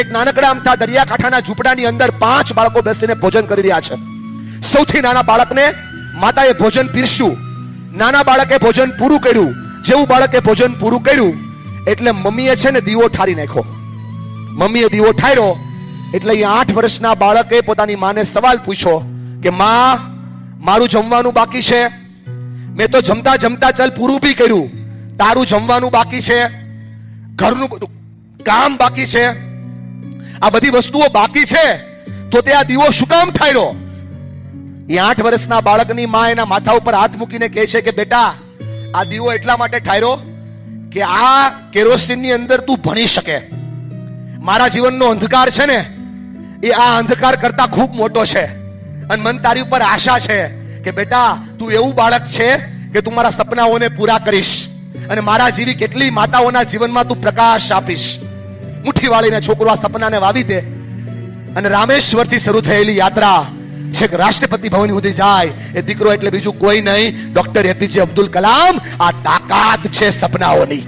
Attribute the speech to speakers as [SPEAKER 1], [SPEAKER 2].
[SPEAKER 1] એક નાનકડા અમથા દરિયાકાંઠાના ઝૂંપડાની અંદર 5 બાળકો બેસીને ભોજન કરી રહ્યા છે. સૌથી નાના બાળકને માતાએ ભોજન પીરસ્યું. નાના બાળકે ભોજન પૂરું કર્યું. જેવું બાળકે ભોજન પૂરું કર્યું એટલે મમ્મીએ છે ને દીવો ઠારી નાખ્યો. મમ્મીએ દીવો ઠાર્યો એટલે 8 વર્ષના બાળકે પોતાની માને સવાલ પૂછ્યો કે માં, મારું જમવાનું બાકી છે. મેં તો જમતા જમતા ચાલ પૂરું બી કર્યું, તારું જમવાનું બાકી છે, ઘરનું બધું કામ બાકી છે, આ બધી વસ્તુઓ બાકી છે, તો તે આ દીવો શું કામ ઠાર્યો? એ 8 વર્ષના બાળકની માં એના માથા ઉપર હાથ મૂકીને કહે છે કે બેટા, આ દીવો એટલા માટે ઠાર્યો કે આ કેરોસીનની અંદર તું ભણી શકે. મારા જીવનનો અંધકાર છે ને, એ આ અંધકાર કરતા ખૂબ મોટો છે અને મન તારી ઉપર આશા છે કે બેટા તું એવું બાળક છે કે તું મારા સપનાઓને પૂરા કરીશ અને મારા જેવી કેટલી માતાઓના જીવનમાં તું પ્રકાશ આપીશ. મુઠ્ઠી વાળીને છોકરો આ સપનાને વાવી દે અને રામેશ્વરથી શરૂ થયેલી યાત્રા છેક રાષ્ટ્રપતિ ભવન સુધી જાય. એ દીકરો એટલે બીજું કોઈ નહીં, ડોક્ટર એપીજે અબ્દુલ કલામ. આ તાકાત છે સપનાઓની.